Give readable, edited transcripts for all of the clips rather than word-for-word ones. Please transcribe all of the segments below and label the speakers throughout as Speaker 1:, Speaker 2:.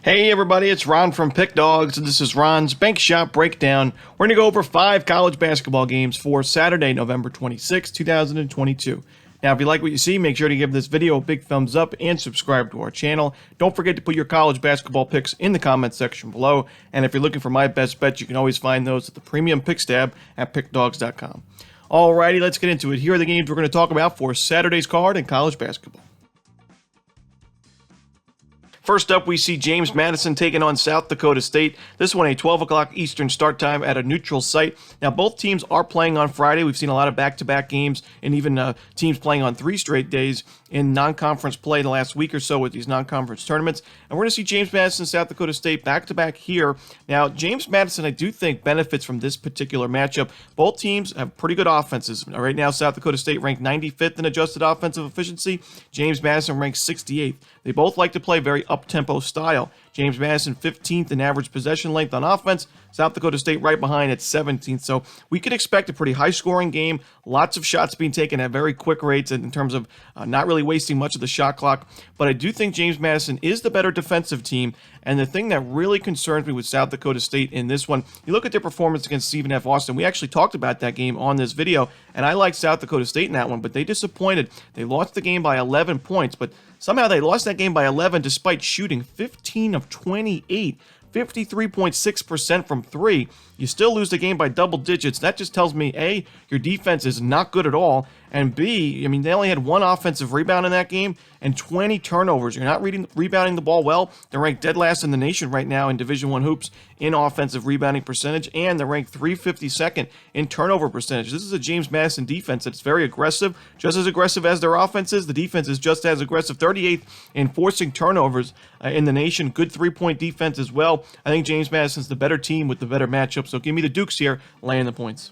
Speaker 1: Hey everybody, it's Ron from Pick Dawgz, and this is Ron's Bank Shot Breakdown. We're going to go over 5 college basketball games for Saturday, November 26, 2022. Now, if you like what you see, make sure to give this video a big thumbs up and subscribe to our channel. Don't forget to put your college basketball picks in the comments section below. And if you're looking for my best bets, you can always find those at the premium picks tab at pickdawgz.com. Alrighty, let's get into it. Here are the games we're going to talk about for Saturday's card in college basketball. First up, we see James Madison taking on South Dakota State. This one a 12 o'clock Eastern start time at a neutral site. Now, both teams are playing on Friday. We've seen a lot of back-to-back games and even teams playing on 3 straight days in non-conference play the last week or so with these non-conference tournaments. And we're going to see James Madison and South Dakota State back-to-back here. Now, James Madison, I do think, benefits from this particular matchup. Both teams have pretty good offenses. Right now, South Dakota State ranked 95th in adjusted offensive efficiency. James Madison ranks 68th. They both like to play very up-tempo style. James Madison 15th in average possession length on offense. South Dakota State right behind at 17th. So we could expect a pretty high-scoring game. Lots of shots being taken at very quick rates in terms of not really wasting much of the shot clock. But I do think James Madison is the better defensive team. And the thing that really concerns me with South Dakota State in this one, you look at their performance against Stephen F. Austin. We actually talked about that game on this video, and I liked South Dakota State in that one, but they disappointed. They lost the game by 11 points, but somehow they lost that game by 11 despite shooting 15 of 28. 53.6% from 3. You still lose the game by double digits. That just tells me, A, your defense is not good at all, and B, I mean, they only had 1 offensive rebound in that game and 20 turnovers. You're not rebounding the ball well. They're ranked dead last in the nation right now in Division I hoops in offensive rebounding percentage, and they're ranked 352nd in turnover percentage. This is a James Madison defense that's very aggressive, just as aggressive as their offense is. The defense is just as aggressive, 38th in forcing turnovers in the nation. Good three-point defense as well. I think James Madison's the better team with the better matchup, so give me the Dukes here, laying the points.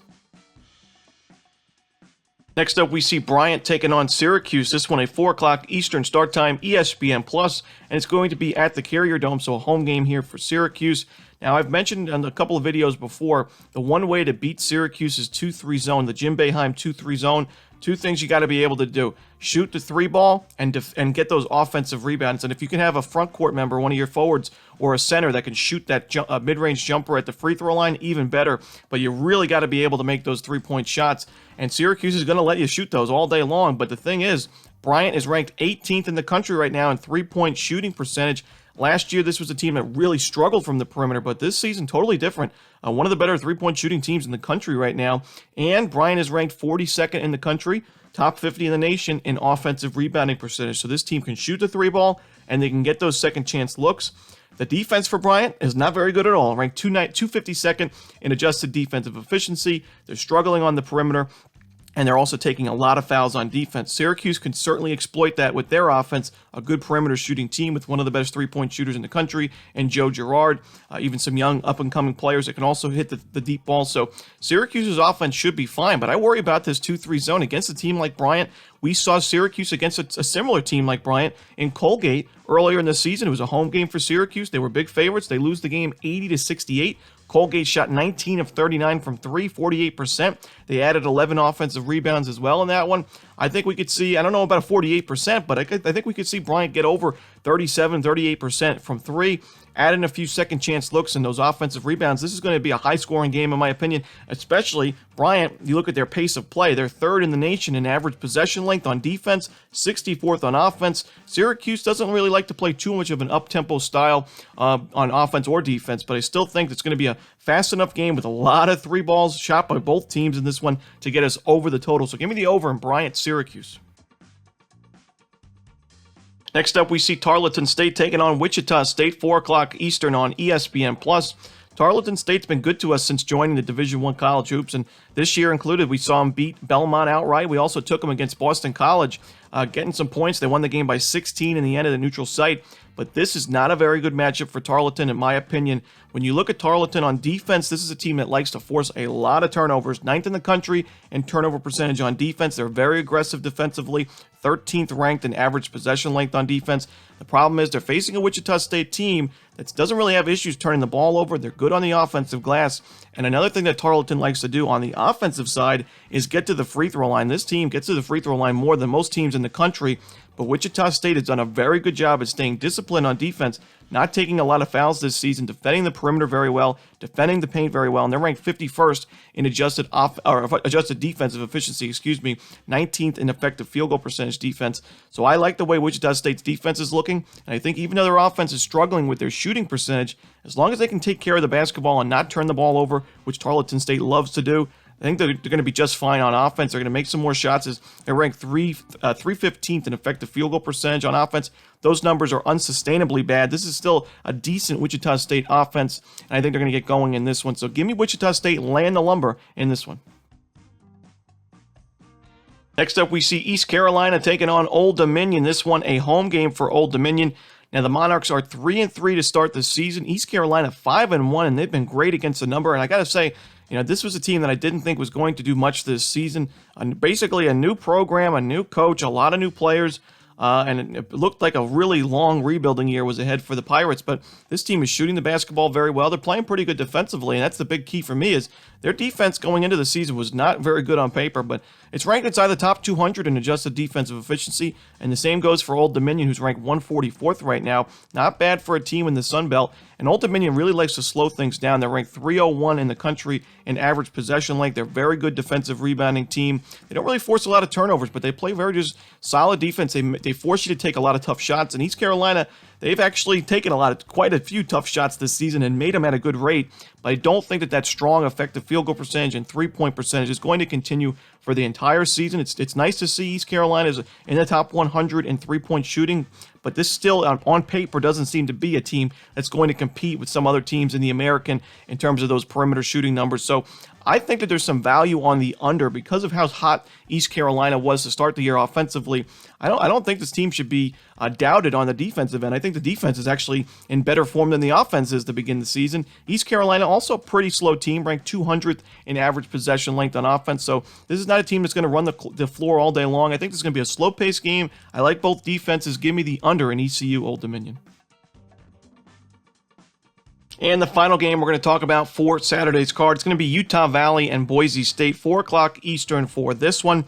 Speaker 1: Next up, we see Bryant taking on Syracuse. This one a 4 o'clock Eastern start time, ESPN+, and it's going to be at the Carrier Dome, so a home game here for Syracuse. Now, I've mentioned on a couple of videos before, the one way to beat Syracuse's 2-3 zone, the Jim Boeheim 2-3 zone. 2 things you got to be able to do: shoot the 3 ball and get those offensive rebounds. And if you can have a front court member, one of your forwards or a center that can shoot that mid-range jumper at the free throw line, even better. But you really got to be able to make those 3-point shots. And Syracuse is going to let you shoot those all day long. But the thing is, Bryant is ranked 18th in the country right now in 3-point shooting percentage. Last year, this was a team that really struggled from the perimeter, but this season, totally different. One of the better 3-point shooting teams in the country right now. And Bryant is ranked 42nd in the country, top 50 in the nation in offensive rebounding percentage. So this team can shoot the 3 ball, and they can get those second chance looks. The defense for Bryant is not very good at all, ranked 252nd in adjusted defensive efficiency. They're struggling on the perimeter, and they're also taking a lot of fouls on defense. Syracuse can certainly exploit that with their offense, a good perimeter shooting team with one of the best 3-point shooters in the country, and Joe Girard, even some young up-and-coming players that can also hit the deep ball. So Syracuse's offense should be fine, but I worry about this 2-3 zone against a team like Bryant. We saw Syracuse against a similar team like Bryant in Colgate earlier in the season. It was a home game for Syracuse. They were big favorites. They lose the game 80-68. Colgate shot 19 of 39 from 3, 48%. They added 11 offensive rebounds as well in that one. I think we could see, I don't know about a 48%, but I think we could see Bryant get over 37, 38% from 3, add in a few second chance looks and those offensive rebounds. This is going to be a high-scoring game, in my opinion, especially Bryant. You look at their pace of play. They're 3rd in the nation in average possession length on defense, 64th on offense. Syracuse doesn't really like to play too much of an up-tempo style on offense or defense, but I still think it's going to be a fast enough game with a lot of 3 balls shot by both teams in this one to get us over the total. So give me the over in Bryant-Syracuse. Next up, we see Tarleton State taking on Wichita State, 4 o'clock Eastern on ESPN+. Tarleton State's been good to us since joining the Division I college hoops, and this year included, we saw them beat Belmont outright. We also took them against Boston College, getting some points. They won the game by 16 in the end of the neutral site, but this is not a very good matchup for Tarleton, in my opinion. When you look at Tarleton on defense, this is a team that likes to force a lot of turnovers, 9th in the country in turnover percentage on defense. They're very aggressive defensively, 13th ranked in average possession length on defense. The problem is they're facing a Wichita State team that doesn't really have issues turning the ball over. They're good on the offensive glass. And another thing that Tarleton likes to do on the offensive side is get to the free throw line. This team gets to the free throw line more than most teams in the country, but Wichita State has done a very good job at staying disciplined on defense, not taking a lot of fouls this season, defending the perimeter very well, defending the paint very well, and they're ranked 51st in adjusted defensive efficiency, 19th in effective field goal percentage defense. So I like the way Wichita State's defense is looking, and I think even though their offense is struggling with their shooting percentage, as long as they can take care of the basketball and not turn the ball over, which Tarleton State loves to do, I think they're going to be just fine on offense. They're going to make some more shots. They're ranked 315th in effective field goal percentage on offense. Those numbers are unsustainably bad. This is still a decent Wichita State offense, and I think they're going to get going in this one. So give me Wichita State laying the lumber in this one. Next up, we see East Carolina taking on Old Dominion. This one, a home game for Old Dominion. Now, the Monarchs are 3-3 to start the season. East Carolina 5-1, and they've been great against the number. And I got to say, this was a team that I didn't think was going to do much this season. Basically, a new program, a new coach, a lot of new players. And it looked like a really long rebuilding year was ahead for the Pirates, but this team is shooting the basketball very well. They're playing pretty good defensively, and that's the big key for me is their defense going into the season was not very good on paper, but it's ranked inside the top 200 in adjusted defensive efficiency, and the same goes for Old Dominion, who's ranked 144th right now. Not bad for a team in the Sun Belt, and Old Dominion really likes to slow things down. They're ranked 301 in the country in average possession length. They're a very good defensive rebounding team. They don't really force a lot of turnovers, but they play very just solid defense. They force you to take a lot of tough shots, and East Carolina, they've actually taken quite a few tough shots this season and made them at a good rate, but I don't think that strong effective field goal percentage and three-point percentage is going to continue for the entire season. It's nice to see East Carolina is in the top 100 in three-point shooting, but this still, on paper, doesn't seem to be a team that's going to compete with some other teams in the American in terms of those perimeter shooting numbers. So I think that there's some value on the under because of how hot East Carolina was to start the year offensively. I don't think this team should be doubted on the defensive end. I think the defense is actually in better form than the offense is to begin the season. East Carolina, also a pretty slow team, ranked 200th in average possession length on offense. So this is not a team that's going to run the floor all day long. I think this is going to be a slow-paced game. I like both defenses. Give me the under in ECU Old Dominion. And the final game we're going to talk about for Saturday's card, it's going to be Utah Valley and Boise State, 4 o'clock Eastern for this one.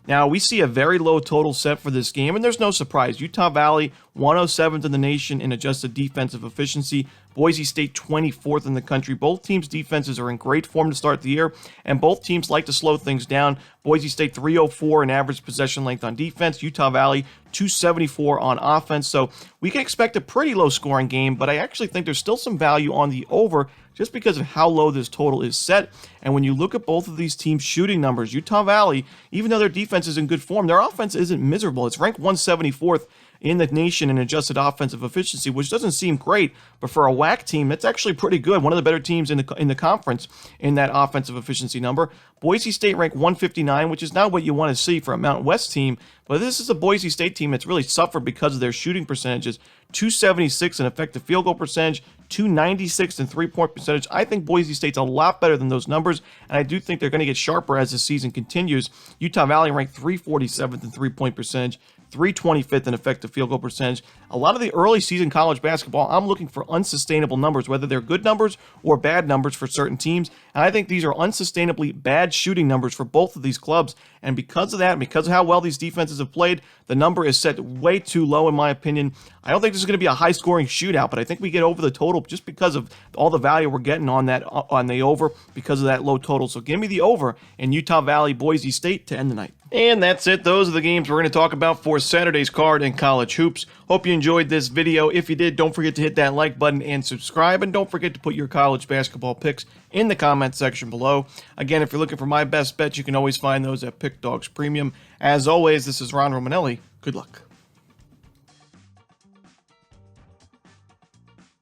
Speaker 1: Now, we see a very low total set for this game, and there's no surprise. Utah Valley, 107th in the nation in adjusted defensive efficiency. Boise State, 24th in the country. Both teams' defenses are in great form to start the year, and both teams like to slow things down. Boise State, 304 in average possession length on defense. Utah Valley, 274 on offense. So we can expect a pretty low-scoring game, but I actually think there's still some value on the over just because of how low this total is set. And when you look at both of these teams' shooting numbers, Utah Valley, even though their defense is in good form, their offense isn't miserable. It's ranked 174th in the nation in adjusted offensive efficiency, which doesn't seem great, but for a WAC team, that's actually pretty good. One of the better teams in the conference in that offensive efficiency number. Boise State ranked 159, which is not what you want to see for a Mountain West team, but this is a Boise State team that's really suffered because of their shooting percentages. 276 in effective field goal percentage, 296 in three-point percentage. I think Boise State's a lot better than those numbers, and I do think they're going to get sharper as the season continues. Utah Valley ranked 347th in three-point percentage, 325th in effective field goal percentage. A lot of the early season college basketball, I'm looking for unsustainable numbers, whether they're good numbers or bad numbers for certain teams. And I think these are unsustainably bad shooting numbers for both of these clubs. And because of that, and because of how well these defenses have played, the number is set way too low in my opinion. I don't think this is going to be a high-scoring shootout, but I think we get over the total just because of all the value we're getting on the over because of that low total. So give me the over in Utah Valley, Boise State to end the night. And that's it. Those are the games we're going to talk about for Saturday's card in college hoops. Hope you enjoyed this video. If you did, don't forget to hit that like button and subscribe. And don't forget to put your college basketball picks in the comment section below. Again, if you're looking for my best bets, you can always find those at Pick Dawgz Premium. As always, this is Ron Romanelli. Good luck.